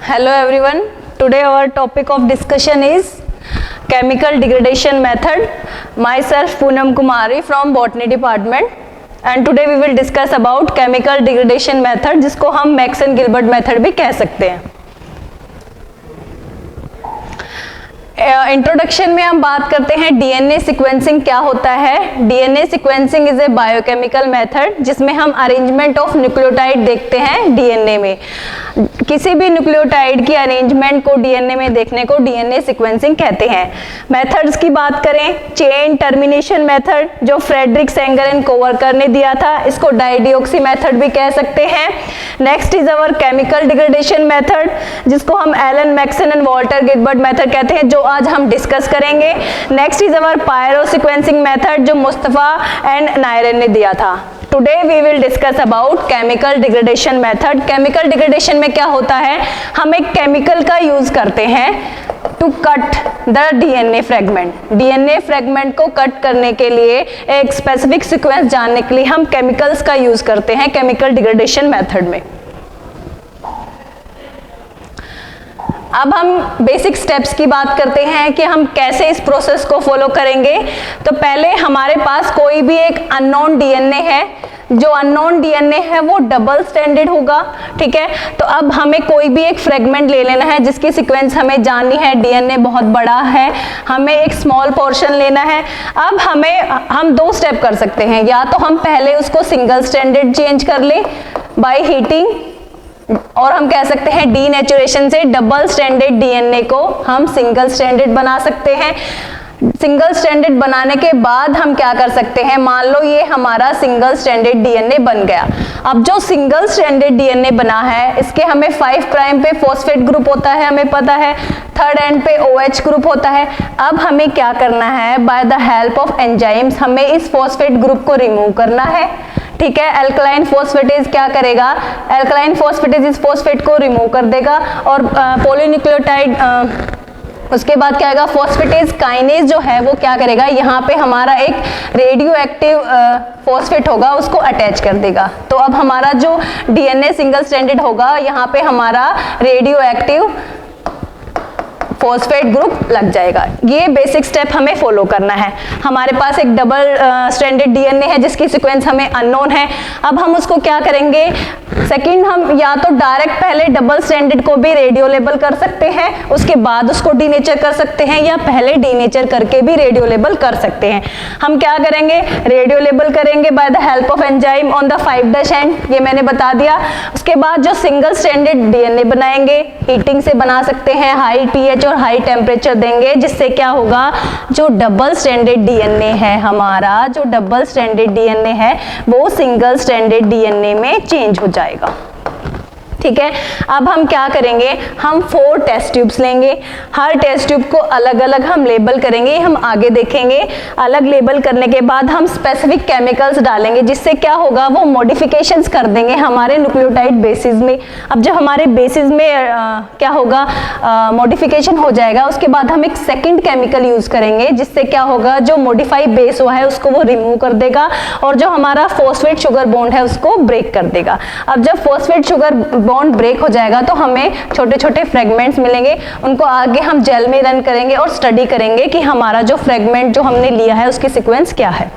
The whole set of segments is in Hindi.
Hello everyone. Today our topic of discussion is chemical degradation method. Myself Poonam Kumari from Botany department, and today we will discuss about chemical degradation method, जिसको हम मैक्सन गिलबर्ट मेथड भी कह सकते हैं। इंट्रोडक्शन में हम बात करते हैं डीएनए सीक्वेंसिंग क्या होता है। DNA sequencing is a biochemical method जिसमें हम अरेंजमेंट ऑफ न्यूक्लियोटाइड देखते हैं डीएनए में। किसी भी न्यूक्लियोटाइड की अरेंजमेंट को डीएनए में देखने को डीएनए सीक्वेंसिंग कहते हैं। मेथड्स की बात करें, चेन टर्मिनेशन मेथड जो फ्रेडरिक सेंगर एंड कोवर्कर ने दिया था, इसको डाइडिऑक्सी मेथड भी कह सकते हैं। Next is our chemical degradation method जिसको हम Allan Maxam and Walter Gilbert method कहते हैं, जो आज हम डिस्कस करेंगे। Next is our pyrosequencing method जो मुस्तफा एंड नायरन ने दिया था। Today we will discuss about chemical degradation method. Chemical degradation में क्या होता है, हम एक केमिकल का यूज करते हैं to cut the DNA fragment. DNA fragment को कट करने के लिए एक स्पेसिफिक सीक्वेंस जानने के लिए हम केमिकल्स का यूज करते हैं केमिकल डिग्रेडेशन मेथड में। अब हम बेसिक स्टेप्स की बात करते हैं कि हम कैसे इस प्रोसेस को फॉलो करेंगे। तो पहले हमारे पास कोई भी एक अननोन डीएनए है, जो अननोन डीएनए है वो डबल स्ट्रैंडेड होगा, ठीक है। तो अब हमें कोई भी एक फ्रेगमेंट ले लेना है जिसकी सीक्वेंस हमें जाननी है। डीएनए बहुत बड़ा है, हमें एक स्मॉल पोर्शन लेना है। अब हम दो स्टेप कर सकते हैं, या तो हम पहले उसको सिंगल स्ट्रैंडेड चेंज कर ले बाय हीटिंग, और हम कह सकते हैं डीनेचुरेशन से डबल स्ट्रैंडेड डीएनए को हम सिंगल स्ट्रैंडेड बना सकते हैं। सिंगल स्ट्रैंडेड बनाने के बाद हम क्या कर सकते हैं, मान लो ये हमारा सिंगल स्ट्रैंडेड डीएनए बन गया। अब जो सिंगल स्ट्रैंडेड डीएनए बना है इसके हमें 5 प्राइम पे फॉस्फेट ग्रुप होता है, हमें पता है, थर्ड एंड पे OH ग्रुप होता है। अब हमें क्या करना है, by the help of enzymes हमें इस फॉस्फेट ग्रुप को रिमूव करना है, ठीक है। एल्कलाइन फॉस्फेटेज क्या करेगा, एल्कलाइन फॉस्फेटेज इस फॉस्फेट को रिमूव कर देगा, और पॉलीन्यूक्लियोटाइड उसके बाद क्या आएगा, फॉस्फेटेज काइनेज जो है वो क्या करेगा, यहाँ पे हमारा एक रेडियो एक्टिव फॉस्फेट होगा उसको अटैच कर देगा। तो अब हमारा जो डीएनए सिंगल स्ट्रैंडेड होगा यहाँ पे हमारा रेडियो एक्टिव फॉस्फेट ग्रुप लग जाएगा। ये बेसिक स्टेप हमें फॉलो करना है। हमारे पास एक डबल स्ट्रैंडेड डीएनए है जिसकी सीक्वेंस हमें अननोन है। अब हम उसको क्या करेंगे, सेकंड हम या तो डायरेक्ट पहले डबल स्ट्रैंडेड को भी रेडियो लेबल कर सकते हैं, उसके बाद उसको डीनेचर कर सकते हैं, या पहले डीनेचर करके भी रेडियो लेबल कर सकते हैं। हम क्या करेंगे, रेडियो लेबल करेंगे by the help of enzyme on the 5' and, ये मैंने बता दिया। उसके बाद जो सिंगल स्ट्रैंडेड डीएनए बनाएंगे हीटिंग से बना सकते हैं, हाई pH और हाई टेम्परेचर देंगे, जिससे क्या होगा, जो डबल स्ट्रैंडेड डीएनए है हमारा, जो डबल स्ट्रैंडेड डीएनए है वो सिंगल स्ट्रैंडेड डीएनए में चेंज हो जाएगा, ठीक है। अब हम क्या करेंगे, हम 4 टेस्ट ट्यूब्स लेंगे, हर टेस्ट ट्यूब को अलग अलग हम लेबल करेंगे, हम आगे देखेंगे। अलग लेबल करने के बाद हम स्पेसिफिक केमिकल्स डालेंगे, जिससे क्या होगा, वो मॉडिफिकेशंस कर देंगे हमारे न्यूक्लियोटाइड बेसिस में। अब जब हमारे बेसिस में क्या होगा, मॉडिफिकेशन हो जाएगा, उसके बाद हम एक सेकेंड केमिकल यूज करेंगे, जिससे क्या होगा, जो मॉडिफाई बेस हुआ है उसको वो रिमूव कर देगा, और जो हमारा फॉस्फेट शुगर बॉन्ड है उसको ब्रेक कर देगा। अब जब फॉस्फेट शुगर बॉन्ड ब्रेक हो जाएगा तो हमें छोटे छोटे फ्रेगमेंट्स मिलेंगे, उनको आगे हम जेल में रन करेंगे और स्टडी करेंगे कि हमारा जो फ्रेगमेंट जो हमने लिया है उसकी सीक्वेंस क्या है।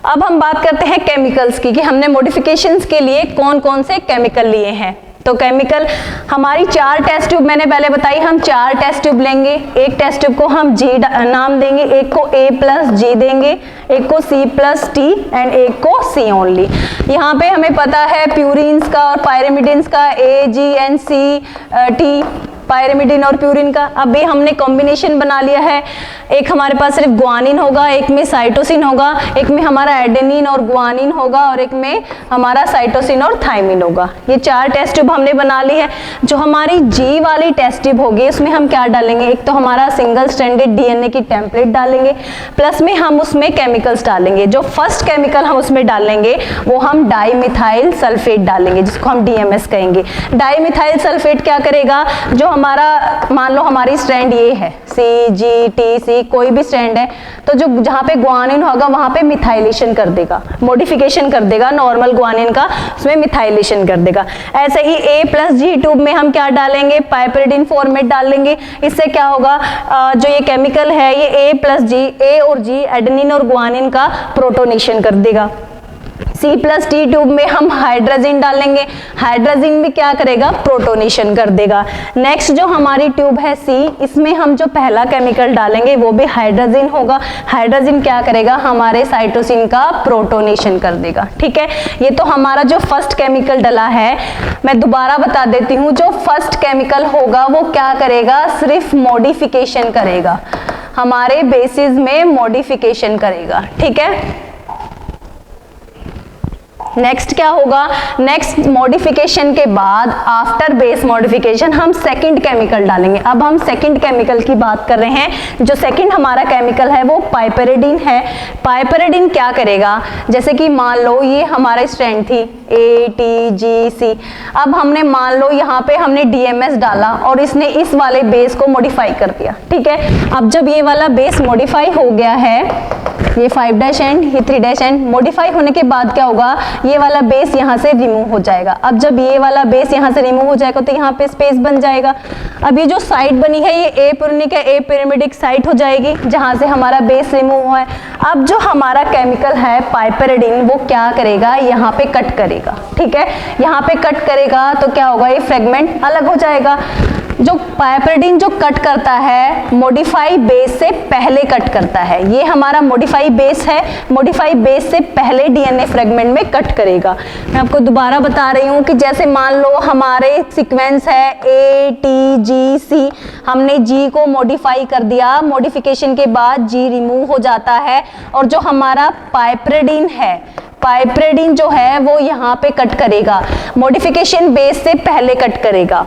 अब हम बात करते हैं केमिकल्स की, कि हमने मॉडिफिकेशंस के लिए कौन कौन से केमिकल लिए हैं। तो केमिकल हमारी 4 टेस्ट ट्यूब मैंने पहले बताई, हम 4 टेस्ट ट्यूब लेंगे। एक टेस्ट ट्यूब को हम G नाम देंगे, एक को A+G देंगे, एक को C+T एंड एक को C ओनली। यहाँ पे हमें पता है प्यूरिन्स का और पायरिमिडिन्स का, AGNC-T पायरिमिडिन और प्यूरिन का। अभी हमने कॉम्बिनेशन बना लिया है, एक हमारे पास सिर्फ ग्वानिन होगा, एक में साइटोसिन होगा, एक में हमारा एडेनिन और ग्वानिन होगा, और एक में हमारा साइटोसिन और थाइमिन होगा। ये 4 टेस्ट ट्यूब हमने बना ली है। जो हमारी G वाली टेस्ट ट्यूब होगी उसमें हम क्या डालेंगे, एक तो हमारा सिंगल स्ट्रैंडेड डीएनए की टेम्पलेट डालेंगे, प्लस में हम उसमें केमिकल्स डालेंगे। जो फर्स्ट केमिकल हम उसमें डालेंगे वो हम डाईमिथाइल सल्फेट डालेंगे, जिसको हम DMS कहेंगे। डाईमिथाइल सल्फेट क्या करेगा, जो हमारा मान लो हमारी स्ट्रैंड ये है CGTC, कोई भी स्ट्रैंड है, तो जो जहाँ पे ग्वानिन होगा वहाँ पे मिथाइलेशन कर देगा, मॉडिफिकेशन कर देगा नॉर्मल ग्वानिन का, उसमें मिथाइलेशन कर देगा। ऐसे ही A+G ट्यूब में हम क्या डालेंगे, पाइपरिडीन फॉर्मेट डालेंगे। इससे क्या होगा, जो ये केमिकल है ये A+G, A और G एडेनिन और ग्वानिन का प्रोटोनेशन कर देगा। C+T ट्यूब में हम हाइड्रोजन डालेंगे, हाइड्रोजन भी क्या करेगा, प्रोटोनेशन कर देगा। नेक्स्ट जो हमारी ट्यूब है C, इसमें हम जो पहला केमिकल डालेंगे वो भी हाइड्रोजन होगा। हाइड्रोजन क्या करेगा, हमारे साइटोसिन का प्रोटोनेशन कर देगा। ठीक है, ये तो हमारा जो फर्स्ट केमिकल डला है। मैं दोबारा बता देती हूँ, जो फर्स्ट केमिकल होगा वो क्या करेगा, सिर्फ मॉडिफिकेशन करेगा, हमारे बेसिस में मॉडिफिकेशन करेगा। ठीक है, नेक्स्ट क्या होगा, नेक्स्ट मॉडिफिकेशन के बाद आफ्टर बेस मॉडिफिकेशन हम सेकंड केमिकल डालेंगे। अब हम सेकंड केमिकल की बात कर रहे हैं। जो सेकंड हमारा केमिकल है वो पाइपरिडीन है। पाइपरिडीन क्या करेगा, जैसे कि मान लो ये हमारी स्ट्रैंड थी ATGC, अब हमने मान लो यहाँ पे हमने DMS डाला और इसने इस वाले बेस को मॉडिफाई कर दिया। ठीक है, अब जब ये वाला बेस मॉडिफाई हो गया है, ये 5' एंड ये 3' एंड मॉडिफाई होने के बाद क्या होगा, ये वाला बेस यहाँ से रिमूव हो जाएगा। अब जब ये वाला बेस यहाँ से रिमूव हो जाएगा तो यहाँ पे स्पेस बन जाएगा। अब ये जो साइट बनी है ये एपिरिनिक है, एपिरिमिडिक साइट हो जाएगी जहाँ से हमारा बेस रिमूव हुआ है। अब जो हमारा केमिकल है पाइपरिडीन वो क्या करेगा, यहाँ पे कट करेगा। ठीक है, यहाँ पे कट करेगा तो क्या होगा, ये फ्रेगमेंट अलग हो जाएगा। जो पाइपरिडीन जो कट करता है मॉडिफाई बेस से पहले कट करता है, ये हमारा मॉडिफाई बेस है, मॉडिफाई बेस से पहले DNA फ्रेगमेंट में कट करेगा। मैं आपको दोबारा बता रही हूँ कि जैसे मान लो हमारे सीक्वेंस है ATGC, हमने G को मॉडिफाई कर दिया, मॉडिफिकेशन के बाद G रिमूव हो जाता है और जो हमारा पाइपरिडीन है, पाइपरिडीन जो है वो यहाँ पे कट करेगा, मॉडिफिकेशन बेस से पहले कट करेगा।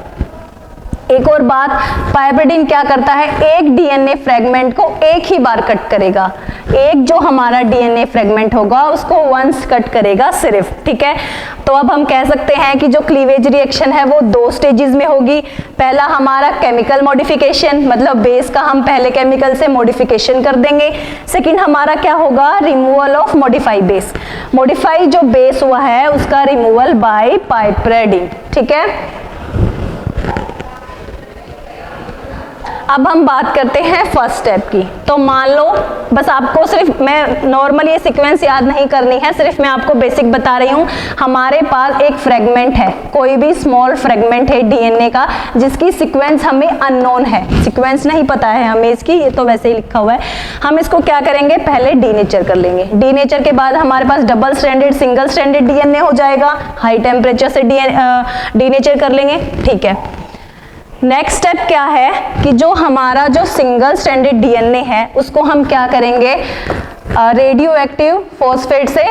एक और बात, पाइपरिडीन क्या करता है, एक DNA फ्रेगमेंट को एक ही बार कट करेगा। एक जो हमारा DNA फ्रेगमेंट होगा उसको वंस कट करेगा सिर्फ। ठीक है, तो अब हम कह सकते हैं कि जो क्लीवेज रिएक्शन है वो 2 स्टेजेस में होगी। पहला हमारा केमिकल मॉडिफिकेशन, मतलब बेस का हम पहले केमिकल से मॉडिफिकेशन कर देंगे। सेकंड हमारा क्या होगा, removal of modify base, modify जो बेस हुआ है उसका रिमूवल बाय पाइपरिडीन। ठीक है, अब हम बात करते हैं फर्स्ट स्टेप की। तो मान लो, बस आपको सिर्फ, मैं नॉर्मली ये सीक्वेंस याद नहीं करनी है, सिर्फ मैं आपको बेसिक बता रही हूँ। हमारे पास एक फ्रेगमेंट है, कोई भी स्मॉल फ्रेगमेंट है DNA का जिसकी सीक्वेंस हमें अननोन है, सीक्वेंस नहीं पता है हमें इसकी, ये तो वैसे ही लिखा हुआ है। हम इसको क्या करेंगे, पहले डीनेचर कर लेंगे। डीनेचर के बाद हमारे पास double stranded single stranded DNA हो जाएगा, हाई टेम्परेचर से डीनेचर कर लेंगे। ठीक है, नेक्स्ट स्टेप क्या है कि जो हमारा जो सिंगल स्ट्रैंडेड DNA है उसको हम क्या करेंगे, रेडियो एक्टिव फॉस्फेट से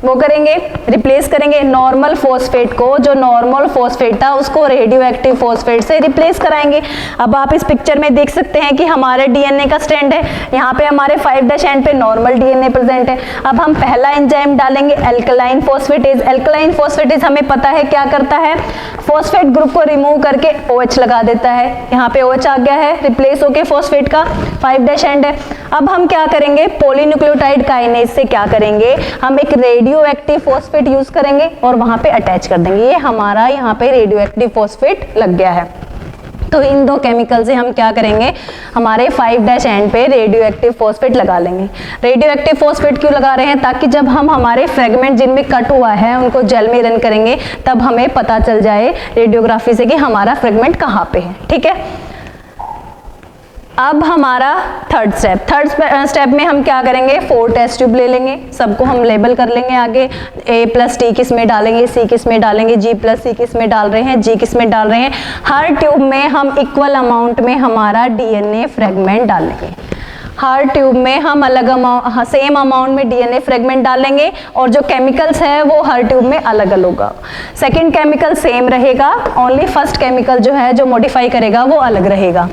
वो करेंगे, रिप्लेस करेंगे। नॉर्मल फॉस्फेट को, जो नॉर्मल फॉस्फेट था उसको रेडियो एक्टिव फॉस्फेट से रिप्लेस कराएंगे। अब आप इस पिक्चर में देख सकते हैं कि हमारे DNA का स्ट्रैंड है, यहाँ पे हमारे 5' एंड पे नॉर्मल DNA प्रेजेंट है। अब हम पहला एंजाइम डालेंगे एल्कलाइन फॉस्फेटेज। एल्कलाइन फॉस्फेटेज हमें पता है क्या करता है, फॉस्फेट ग्रुप को रिमूव करके OH लगा देता है। यहाँ पे OH आ गया है, रिप्लेस होके फॉस्फेट का 5' एंड है। अब हम क्या करेंगे, पॉलीन्यूक्लियोटाइड काइनेज से क्या करेंगे, हम एक रेडियो एक्टिव फॉस्फेट यूज करेंगे और वहां पे अटैच कर देंगे। ये हमारा यहाँ पे रेडियो एक्टिव फॉस्फेट लग गया है। तो इन 2 केमिकल से हम क्या करेंगे, हमारे 5' एंड पे रेडियो एक्टिव फॉस्फेट लगा लेंगे। रेडियो एक्टिव फॉस्फेट क्यों लगा रहे हैं, ताकि जब हम हमारे फ्रेगमेंट जिनमें कट हुआ है उनको जेल में रन करेंगे तब हमें पता चल जाए रेडियोग्राफी से कि हमारा फ्रेगमेंट कहाँ पे है। ठीक है, अब हमारा थर्ड स्टेप में हम क्या करेंगे, 4 टेस्ट ट्यूब ले लेंगे, सबको हम लेबल कर लेंगे आगे, A+T किस में डालेंगे, C किस में डालेंगे, G+C किस में डाल रहे हैं, G किस में डाल रहे हैं। हर ट्यूब में हम इक्वल अमाउंट में हमारा DNA फ्रेगमेंट डालेंगे। हर ट्यूब में हम अलग सेम अमाउंट में DNA फ्रेगमेंट डालेंगे और जो केमिकल्स है वो हर ट्यूब में अलग अलग होगा। सेकेंड केमिकल सेम रहेगा, ओनली फर्स्ट केमिकल जो है जो मॉडिफाई करेगा वो अलग रहेगा।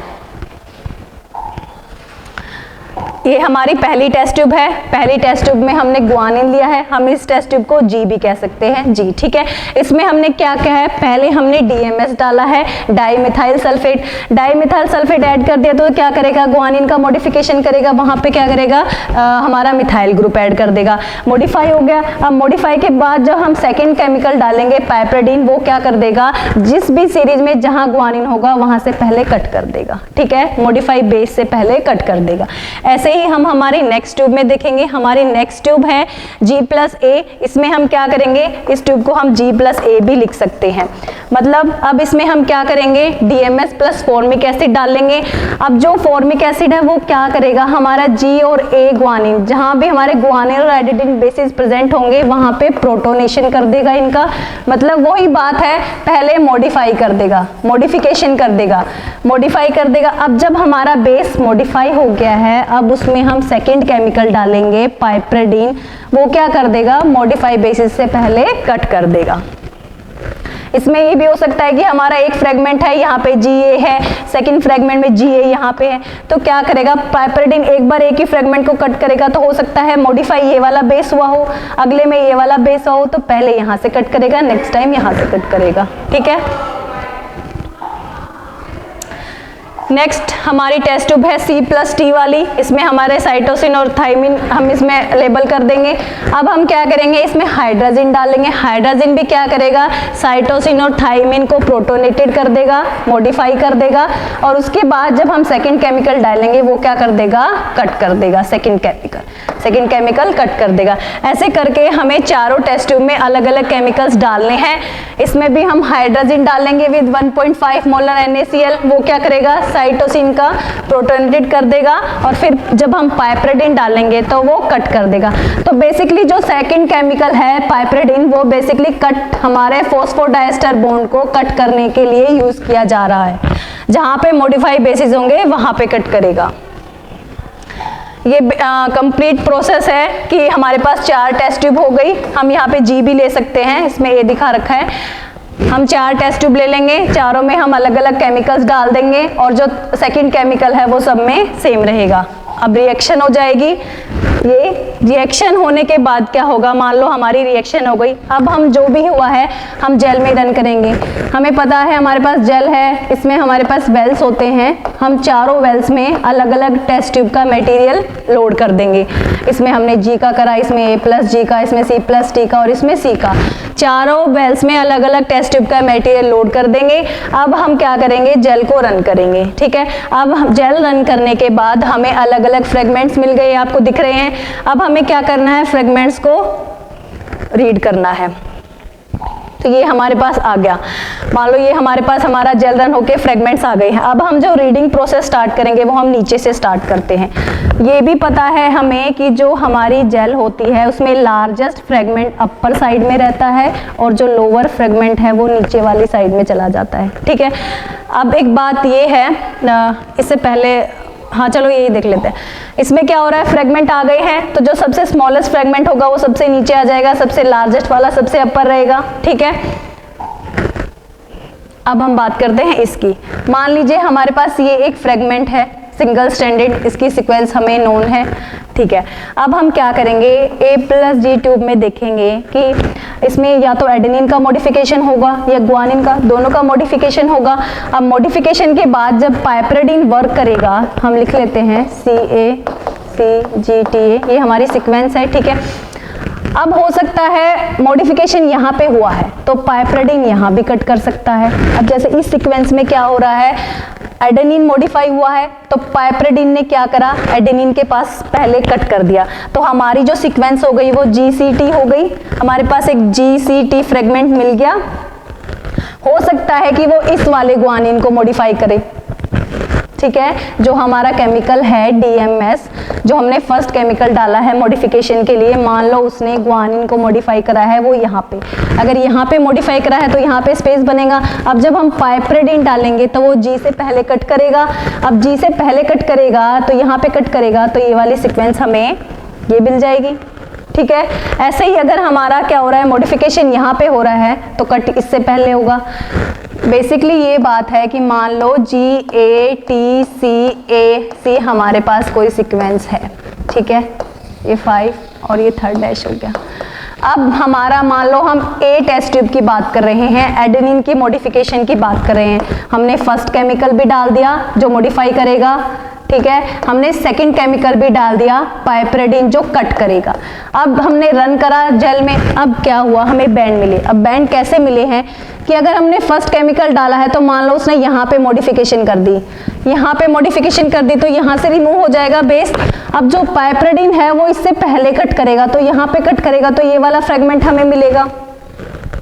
ये हमारी पहली टेस्ट ट्यूब है। पहली टेस्ट ट्यूब में हमने गुआनिन लिया है, हम इस टेस्ट ट्यूब को जी भी कह सकते हैं, जी, ठीक है। इसमें हमने क्या क्या है, पहले हमने DMS डाला है, dimethyl sulphate. Dimethyl sulphate add कर दिया तो क्या करेगा, गुआनिन का मॉडिफिकेशन करेगा, वहां पे क्या करेगा, हमारा मिथाइल ग्रुप ऐड कर देगा, मॉडिफाई हो गया। अब मॉडिफाई के बाद जब हम सेकेंड केमिकल डालेंगे पाइपरिडीन, वो क्या कर देगा, जिस भी सीरीज में जहां गुआनिन होगा वहां से पहले कट कर देगा, ठीक है, मॉडिफाई बेस से पहले कट कर देगा। ऐसे ही हम हमारी नेक्स्ट ट्यूब में देखेंगे। हमारी नेक्स्ट ट्यूब है G+A। इसमें हम क्या करेंगे, इस ट्यूब को हम G+A भी लिख सकते हैं। मतलब अब इसमें हम क्या करेंगे, DMS प्लस फॉर्मिक एसिड डालेंगे। अब जो फॉर्मिक एसिड है वो क्या करेगा, हमारा G और A गुआनिन, जहां भी हमारे गुआनिन और एडिनिन बेसिस प्रेजेंट होंगे वहां पे प्रोटोनेशन कर देगा इनका। मतलब वही बात है, पहले मॉडिफाई कर देगा, मॉडिफिकेशन कर देगा, मॉडिफाई कर देगा। अब जब हमारा बेस मॉडिफाई हो गया है, अब उसमें हम सेकेंड केमिकल डालेंगे पाइपरिडीन, वो क्या कर देगा, मॉडिफाई बेसिस से पहले कट कर देगा। इसमें ये भी हो सकता है कि हमारा एक फ्रेगमेंट है, यहाँ पे GA है, सेकंड फ्रेगमेंट में GA यहाँ पे है, तो क्या करेगा, पाइपरिडीन एक बार एक ही फ्रेगमेंट को कट करेगा, तो हो सकता है मॉडिफाई ये वाला बेस हुआ हो, अगले में ये वाला बेस हो, तो पहले यहाँ से कट करेगा, नेक्स्ट टाइम यहाँ से कट करेगा, ठीक है। नेक्स्ट हमारी टेस्ट ट्यूब है C+T वाली। इसमें हमारे साइटोसिन और थाइमिन हम इसमें लेबल कर देंगे। अब हम क्या करेंगे, इसमें हाइड्रोजन डालेंगे। हाइड्रोजन भी क्या करेगा, साइटोसिन और थाइमिन को प्रोटोनेटेड कर देगा, मॉडिफाई कर देगा, और उसके बाद जब हम सेकेंड केमिकल डालेंगे वो क्या कर देगा, कट कर देगा, सेकेंड केमिकल कट कर देगा। ऐसे करके हमें चारों टेस्ट ट्यूब में अलग अलग केमिकल्स डालने हैं। इसमें भी हम हाइड्रोजन डालेंगे विद 1.5 मोलर NaCl, वो क्या करेगा, साइटोसिन का प्रोटोनेटेड कर देगा, और फिर जब हम पाइपरिडीन डालेंगे तो वो कट कर देगा। तो बेसिकली जो सेकंड केमिकल है पाइपरिडीन, वो बेसिकली कट हमारे फॉस्फोडाइएस्टर बॉन्ड को कट करने के लिए यूज किया जा रहा है। जहां पे मॉडिफाई बेसिस होंगे वहां पे कट करेगा। ये कंप्लीट प्रोसेस है कि हमारे पास 4 टेस्ट ट्यूब हो गई। हम यहाँ पे G भी ले सकते हैं, इसमें ये दिखा रखा है। हम 4 टेस्ट ट्यूब ले लेंगे, चारों में हम अलग अलग केमिकल्स डाल देंगे, और जो सेकंड केमिकल है वो सब में सेम रहेगा। अब रिएक्शन हो जाएगी। ये रिएक्शन होने के बाद क्या होगा, मान लो हमारी रिएक्शन हो गई, अब हम जो भी हुआ है हम जेल में रन करेंगे। हमें पता है हमारे पास जेल है, इसमें हमारे पास वेल्स होते हैं। हम चारों वेल्स में अलग अलग टेस्ट ट्यूब का मटेरियल लोड कर देंगे। इसमें हमने G का करा, इसमें A+G का, इसमें C+T का और इसमें C का। चारों वेल्स में अलग अलग टेस्ट ट्यूब का मटेरियल लोड कर देंगे। अब हम क्या करेंगे, जेल को रन करेंगे, ठीक है। अब हम जेल रन करने के बाद हमें अलग अलग फ्रेगमेंट्स मिल गए, आपको दिख रहे हैं। अब हमें क्या करना है, फ्रेगमेंट्स को रीड करना है। तो ये हमारे पास आ गया, मान लो ये हमारे पास हमारा जेल रन होके फ्रेगमेंट्स आ गए हैं। अब हम जो रीडिंग प्रोसेस स्टार्ट करेंगे वो हम नीचे से स्टार्ट करते हैं। ये भी पता है हमें कि जो हमारी जेल होती है उसमें लार्जेस्ट फ्रेगमेंट अपर साइड में रहता है और जो लोअर फ्रेगमेंट है वो नीचे वाली साइड में चला जाता है, ठीक है। अब एक बात ये है, इससे पहले हाँ चलो यही देख लेते हैं। इसमें क्या हो रहा है, फ्रेगमेंट आ गए हैं, तो जो सबसे स्मॉलेस्ट फ्रेगमेंट होगा वो सबसे नीचे आ जाएगा, सबसे लार्जेस्ट वाला सबसे अपर रहेगा, ठीक है। अब हम बात करते हैं इसकी। मान लीजिए हमारे पास ये एक फ्रेगमेंट है सिंगल स्ट्रैंडेड, इसकी सीक्वेंस हमें नोन है, ठीक है। अब हम क्या करेंगे, A+G ट्यूब में देखेंगे कि इसमें या तो एडेनिन का मॉडिफिकेशन होगा या गुआनिन का, दोनों का मॉडिफिकेशन होगा। अब मॉडिफिकेशन के बाद जब पाइपरिडीन वर्क करेगा, हम लिख लेते हैं CA+CGTA, ये हमारी सीक्वेंस है, ठीक है। अब हो सकता है मॉडिफिकेशन यहाँ पे हुआ है तो पाइपरिडीन यहाँ भी कट कर सकता है। अब जैसे इस सीक्वेंस में क्या हो रहा है, एडेनिन मॉडिफाई हुआ है तो पाइपरिडीन ने क्या करा, एडेनिन के पास पहले कट कर दिया, तो हमारी जो सीक्वेंस हो गई वो GCT हो गई। हमारे पास एक GCT फ्रेगमेंट मिल गया। हो सकता है कि वो इस वाले गुआनिन को मॉडिफाई करे, ठीक है, जो हमारा केमिकल है DMS, जो हमने फर्स्ट केमिकल डाला है मॉडिफिकेशन के लिए, मान लो उसने गुआनिन को मॉडिफाई करा है वो यहाँ पे, अगर यहाँ पे मॉडिफाई करा है तो यहाँ पे स्पेस बनेगा। अब जब हम पाइपरिडीन डालेंगे तो वो G से पहले कट करेगा। अब G से पहले कट करेगा तो यहाँ पे कट करेगा, तो ये वाली सीक्वेंस हमें ये मिल जाएगी, ठीक है। ऐसे ही अगर हमारा क्या हो रहा है, मॉडिफिकेशन यहाँ पे हो रहा है तो कट इससे पहले होगा। बेसिकली ये बात है कि मान लो GATCAC हमारे पास कोई सीक्वेंस है, ठीक है, ये 5 और ये थर्ड डैश हो गया। अब हमारा मान लो हम A टेस्ट ट्यूब की बात कर रहे हैं, एडेनिन की मॉडिफिकेशन की बात कर रहे हैं, हमने फर्स्ट केमिकल भी डाल दिया जो मॉडिफाई करेगा, ठीक है, हमने सेकंड केमिकल भी डाल दिया पाइपरेडिन जो कट करेगा। अब हमने रन करा जेल में, अब क्या हुआ, हमें बैंड मिले। अब बैंड कैसे मिले हैं कि अगर हमने फर्स्ट केमिकल डाला है तो मान लो उसने यहाँ पे मॉडिफिकेशन कर दी, यहाँ पे मॉडिफिकेशन कर दी तो यहाँ से रिमूव हो जाएगा बेस। अब जो पाइपरेडिन है वो इससे पहले कट करेगा तो यहाँ पे कट करेगा तो ये वाला फ्रेगमेंट हमें मिलेगा,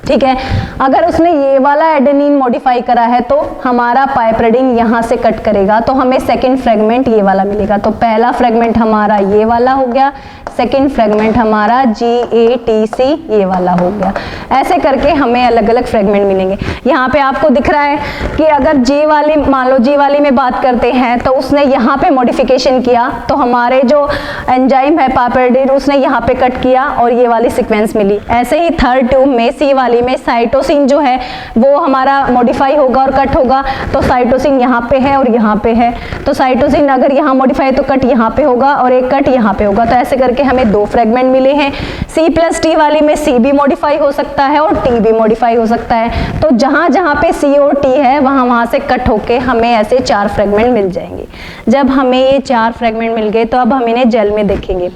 ठीक है। अगर उसने ये वाला एडेनिन मॉडिफाई करा है तो हमारा पाइपरेडिन यहाँ से कट करेगा तो हमें सेकंड फ्रेगमेंट ये वाला मिलेगा। तो पहला फ्रेगमेंट हमारा ये वाला हो गया, सेकंड फ्रेगमेंट हमारा GATC ये वाला हो गया। ऐसे करके हमें अलग अलग फ्रेगमेंट मिलेंगे। यहाँ पे आपको दिख रहा है कि अगर G वाली, मान लो G वाली में बात करते हैं तो उसने यहाँ पे मॉडिफिकेशन किया तो हमारे जो एंजाइम है पाइपरेडिन उसने यहाँ पे कट किया और ये वाली सीक्वेंस मिली। ऐसे ही थर्ड ट्यूब में C वाली में साइटोसिन जो है वो हमारा मॉडिफाई होगा और कट होगा तो साइटोसिन यहाँ पे है और यहाँ पे है, तो साइटोसिन अगर यहाँ मॉडिफाई तो कट यहाँ पे होगा और एक कट यहाँ पे होगा। तो ऐसे करके हमें दो फ्रेगमेंट मिले हैं। C+T वाली में C भी मॉडिफाई हो सकता है और T भी मॉडिफाई हो सकता है। तो जहां जहां पे C और T है वहां से कट होके हमें ऐसे 4 फ्रेगमेंट मिल जाएंगे। जब हमें ये 4 फ्रेगमेंट मिल गए तो अब हम इन्हें जेल में देखेंगे।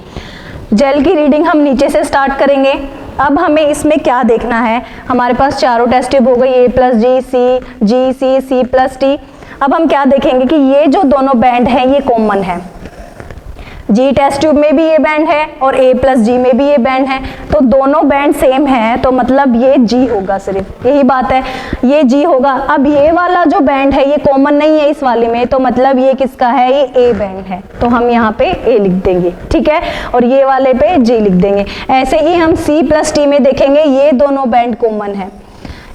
जेल की रीडिंग हम नीचे से स्टार्ट करेंगे। अब हमें इसमें क्या देखना है, हमारे पास चारों टेस्ट ट्यूब हो गई A+G, C+T। अब हम क्या देखेंगे कि ये जो दोनों बैंड हैं ये कॉमन है। G टेस्ट ट्यूब में भी ये बैंड है और A+G में भी ये बैंड है, तो दोनों बैंड सेम है तो मतलब ये G होगा, सिर्फ यही बात है, ये G होगा। अब ये वाला जो बैंड है ये कॉमन नहीं है इस वाले में, तो मतलब ये किसका है, ये A बैंड है, तो हम यहाँ पे A लिख देंगे, ठीक है, और ये वाले पे G लिख देंगे। ऐसे ही हम C+T में देखेंगे, ये दोनों बैंड कॉमन है,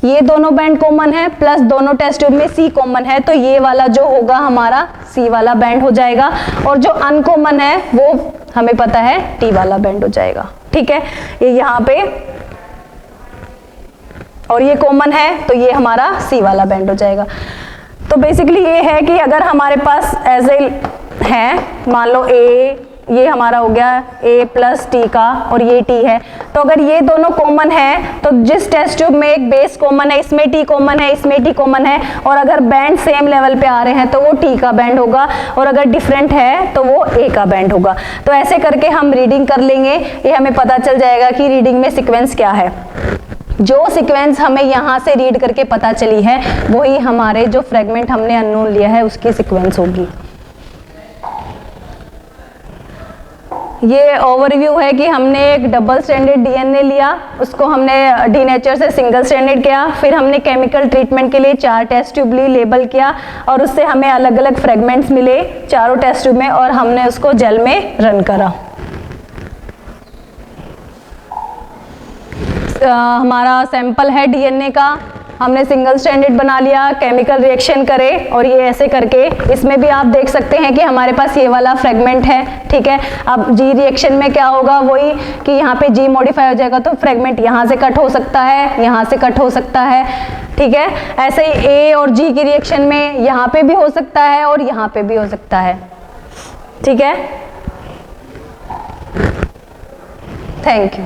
ये दोनों बैंड कॉमन है प्लस दोनों टेस्ट ट्यूब में C कॉमन है, तो ये वाला जो होगा हमारा C वाला बैंड हो जाएगा और जो अनकॉमन है वो हमें पता है T वाला बैंड हो जाएगा, ठीक है। ये यहाँ पे और ये कॉमन है तो ये हमारा C वाला बैंड हो जाएगा। तो बेसिकली ये है कि अगर हमारे पास ऐसे है, मान लो A, ये हमारा हो गया A+T का और ये T है, तो अगर ये दोनों कॉमन है तो जिस टेस्ट ट्यूब में एक बेस कॉमन है, इसमें T कॉमन है, इसमें T कॉमन है, और अगर बैंड सेम लेवल पे आ रहे हैं तो वो T का बैंड होगा और अगर डिफरेंट है तो वो A का बैंड होगा। तो ऐसे करके हम रीडिंग कर लेंगे, ये हमें पता चल जाएगा कि रीडिंग में सीक्वेंस क्या है। जो सीक्वेंस हमें यहाँ से रीड करके पता चली है वही हमारे जो फ्रेगमेंट हमने अननोन लिया है उसकी सीक्वेंस होगी। ये ओवरव्यू है कि हमने एक डबल स्ट्रैंडेड डीएनए लिया, उसको हमने डीनेचर से सिंगल स्ट्रैंडेड किया, फिर हमने केमिकल ट्रीटमेंट के लिए 4 टेस्ट ट्यूब ली, लेबल किया और उससे हमें अलग अलग फ्रेगमेंट्स मिले चारों टेस्ट ट्यूब में और हमने उसको जेल में रन करा। हमारा सैंपल है डीएनए का, हमने सिंगल स्ट्रैंडेड बना लिया, केमिकल रिएक्शन करे और ये ऐसे करके, इसमें भी आप देख सकते हैं कि हमारे पास ये वाला फ्रेगमेंट है, ठीक है। अब जी रिएक्शन में क्या होगा, वही कि यहाँ पे जी मॉडिफाई हो जाएगा तो फ्रेगमेंट यहाँ से कट हो सकता है, यहाँ से कट हो सकता है, ठीक है। ऐसे ही ए और जी की रिएक्शन में यहाँ पे भी हो सकता है और यहाँ पे भी हो सकता है, ठीक है। Thank you.